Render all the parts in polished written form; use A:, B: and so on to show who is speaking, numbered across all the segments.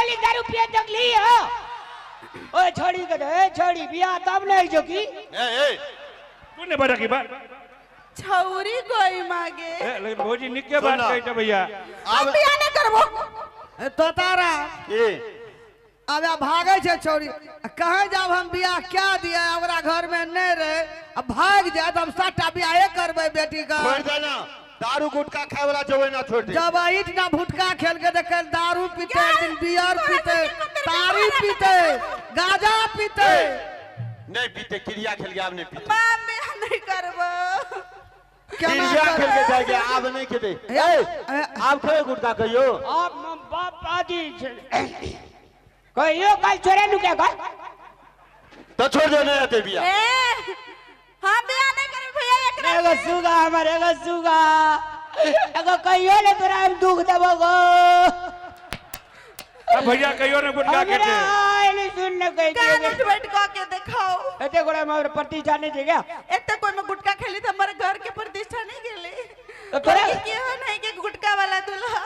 A: खाली दारू पिए जगली हो ओए छोड़ी के दे छोड़ी बिया तब नहीं जो की
B: ए
C: तूने बड़ा की बात
D: छौरी कोई मांगे
C: लेकिन भौजी निके बात कहते भैया
D: अब बिया नहीं करबो
E: तो तारा
B: ए
E: अब भागे छे छोरी कहे जब हम बियाह क्या दिया ओकरा घर में नहीं रहे अब भाग जाए तो हम 7टा बियाह करबे बेटी का
B: छोड़ देना दारू गुटखा खाए वाला जवे ना छोड़ दे
E: जब ईट ना भुटका खेल के देखे दारू पीते एक दिन बियर पीते तारी पीते गांजा पीते
B: नहीं पीते क्रिया खेल के आप नहीं पीते
D: मां बिया नहीं करबो
B: क्रिया खेल के जाएंगे आप नहीं खेते आप खेल गुटखा कहियो
A: आप बाप आदि कहियो कल छोरे नु क्या कर
B: तो छोड़ दो नहीं आते बिया
D: हां बिया नहीं करे भैया एकरा
A: एगो सुगा हमारे एगो सुगा एगो कहियो ले तोरा हम दुख देबो गो
C: अब भैया कहियो ने गुटका के दे
A: नहीं सुन न कहि
D: कान बैठ के दिखाओ
A: एते गोड़ा में प्रतिष्ठा नहीं देगा
D: एते कोई में गुटका खेली त हमर घर के प्रतिष्ठा नहीं गेली
A: तो तोरा
D: के हो नहीं के गुटका वाला दूल्हा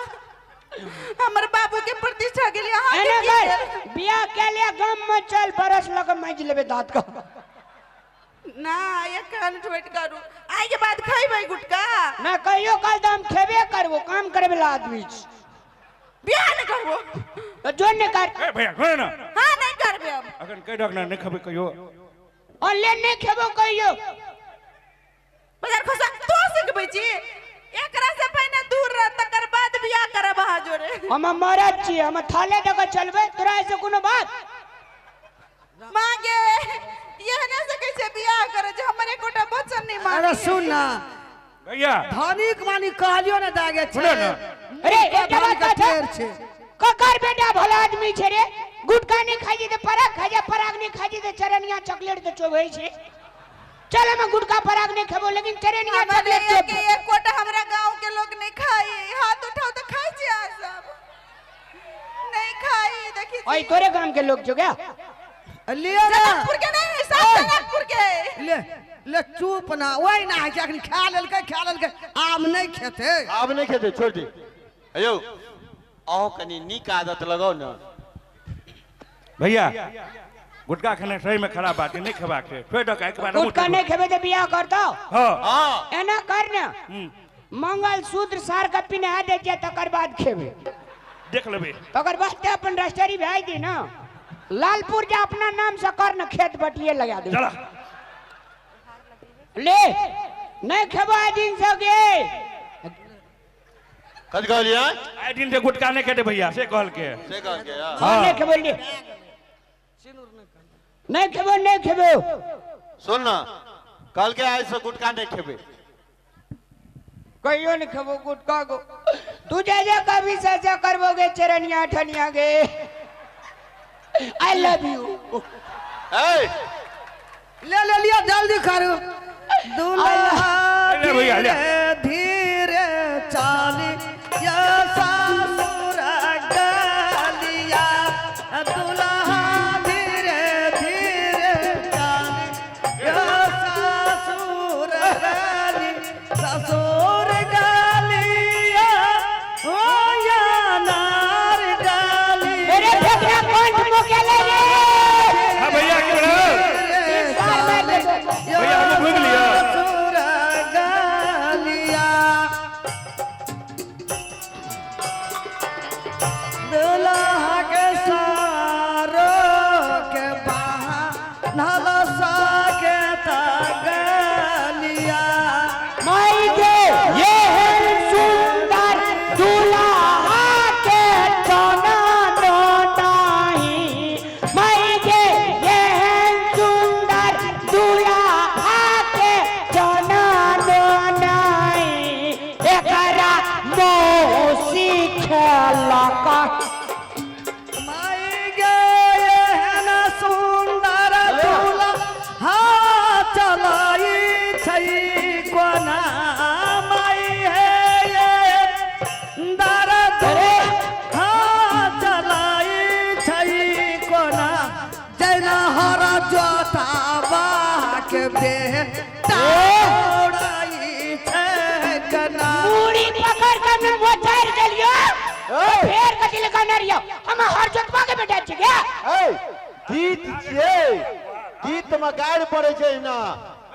D: हमर बाबू के प्रतिष्ठा के लिए हां
A: एने कर बिया के लिए गम में चल बरस लग मांज लेबे दांत का
D: ना ये कान बैठ करू आई के बाद खाई भाई गुटका
A: ना कहियो कल तो हम खेबे करबो काम करे वाला आदमी
D: बिया नहीं करबो
A: तो जोन ने कर
C: ए भैया सुन ना
D: हां नहीं करबे अब
C: अगर कह डकना नहीं खबे कहियो
A: और ले नहीं खेबो कहियो
D: बाजार खोसा तो से के बेची एकरा से पहले दूर रह तकर बाद बिया करब हाजोरे
A: हम मरद छी हम थाले दक चलबे तोरा ऐसे कोनो बात
D: मांगे ये ना से कैसे बिया करे जे हमरे कोटा बचन नहीं मांगे
E: अरे सुन ना
C: भैया
E: धनिक मानी कहलियो ना दागे छे
C: सुनो ना
A: अरे एक बात
E: ढेर
A: है
E: छे
A: ककर बेटा भला आदमी छे रे गुटखा नहीं खाई दे पराग खा जा पराग नहीं खाई दे चरनिया चॉकलेट तो चोबई छे चल हम गुटखा पराग नहीं खेबो लेकिन चरनिया चॉकलेट
D: ये के एक कोटा हमरा गांव के लोग नहीं खाई हाथ उठाओ तो खाई जे आ सब नहीं खाई देखी
A: ओए तोरे गांव के लोग जो क्या
E: लियो ना
D: जनकपुर के नहीं सब जनकपुर के
E: ले ले चुप ना ओइ ना है अखन खा लेलके आम नहीं खेते
B: आप नहीं खेते छोड़ दे अयो आओ कनी नीक आदत लगाओ ना
C: भैया गुटका खाने सही में खराब बात है नहीं खबा के फिर डका एक बार
A: गुटखा नहीं खेबे तो बियाह करतो
C: हां
B: हां
A: एना कर ना मंगल सूत्र सार का पिन्हा दे के तकर बाद खेबे
C: देख लेबे
A: तकर बाद ते अपन रजिस्ट्री भेज दी ना लालपुर जा अपना नाम से कर न खेत बटिए लगा दे
C: चला
A: ले नहीं खेबो दिन से गे
B: कद कहलिया
C: आई दिन से गुटका नहीं खेते भैया से कहल के
A: हां नहीं खेबो ले नहीं खेबो
B: सुन ना कल के आए से गुटखा नहीं खेबे
A: कहियो नहीं खेबो गुटखा को तू जे कभी से करबोगे चरनिया ठनिया गे आई लव यू
B: ए
E: ले लियो जल्दी करो दुल्हा
C: ले भैया ले
E: धीरे चाली या सासुर गलिया दुल्हा धीरे धीरे चाली या ससुर गली ससुर गलिया ओ या नार गली
A: मेरे फेफड़ा कंठ मुके ले रे
C: हां भैया की बड़ा भैया हम भूल लिया
E: ससुर गलिया दुल्हा के सारो के बहानल साके तगलिया
A: माई के ये है सुंदर दूल्हा के चना नहीं माई के ये है सुंदर दूल्हा के चना नहीं एकरा मौसी खेला का
E: माई गे न सुंदर दूल्हा चलाई छै कोना माई है ये दर्द हाँ चलाई छै कोना जना हर जोतावा के बेटा उड़ाई छै कना
A: पूरी पकड़ कर मैं वो चढ़ चलियो फेर कटिल का नरियो हम हर जोतवा
B: गीत छियै गीत में गाड़ि पड़े छै ना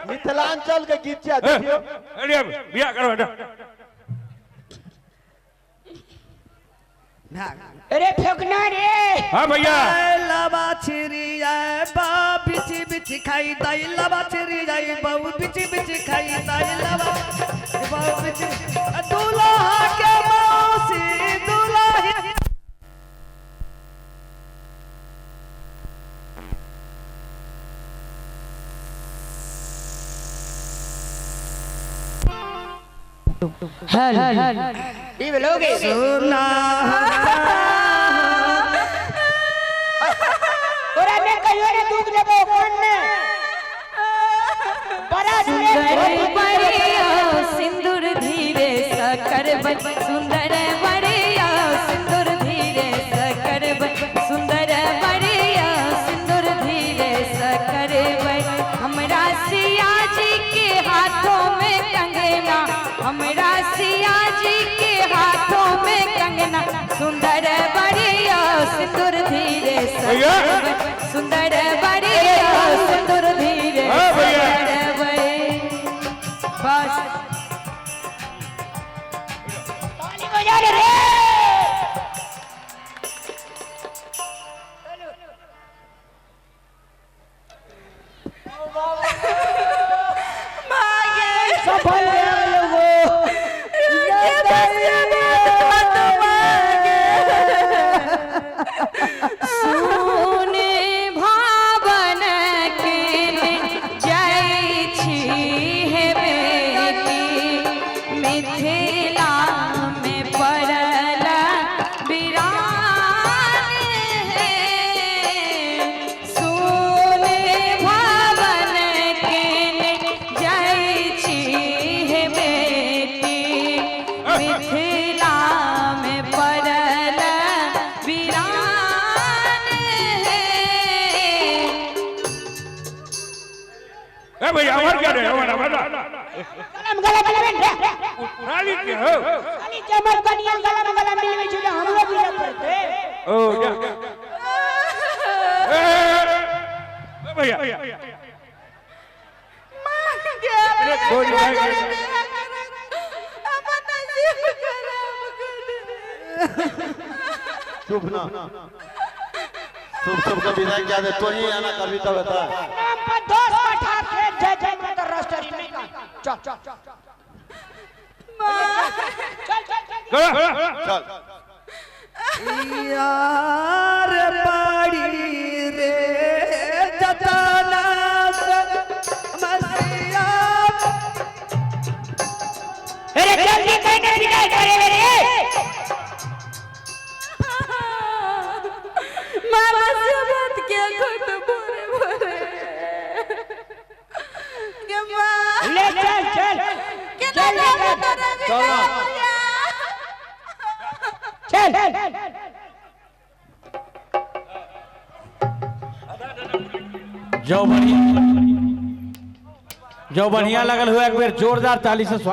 B: मिथिलांचल के गीत छियै देखियो
C: अरे बिया करो बेटा
A: अरे फेंकना रे
C: हाँ भैया
E: लबा छिरी जाए बा बिची बिची खाई दाई लबा छिरी जाए बहु बिची बिची खाई दाई लबा बहु बिची दूल्हा के मौसी दूल्हा
A: ये बोलोगे
E: सुना
A: तोरा ने कहियो रे दुख देबो कोन ने बड़ा
F: बढ़िया सिंदूर धीरे सकर बन सुंदर बढ़िया सिंदूर धीरे सकर बन सुंदर बढ़िया सिंदूर धीरे सकर बन हमरा सिया जी के हाथों में कंगना हमरा सिया जी के हाथों में कंगना सुंदर बढ़िया सिंदूर धीरे सकर बन सुंदर बढ़िया सिंदूर धीरे सकर बन बस
A: पानी को जा रे सफल लोगो
F: सुने भावन के जाइ छी हे बेटी मिथिला में पड़ल बिरान है सुने भावन के जाइ छी हे बेटी मिथिला में पड़ल बिरान है
C: ए भैया और क्या रे हमारा बेटा
A: गलम गलम गलम
C: खाली के हो
A: खाली चमक कनिया गलम गलम मिलवे छले हमरो भी करते
C: ओ क्या ए भैया बोल भाई
B: चुप ना चुप कभी रह गया दे तो ही आना कभी तो बता
A: नाम पर दोस्त पठा के जय जय में तो रस्तरी नहीं का चल चल चल चल
C: चलो
B: चल
E: यार पाड़ी रे जतना मसिया
A: अरे जल्दी कहने निकाल करे रे
F: मामा से बात किया घुट बोरे बोरे
D: के माँ
A: ले चल चल
D: के
A: चल
D: ना
A: चल चल
G: जो बढ़िया लगल हुआ एक बेर जोरदार ताली से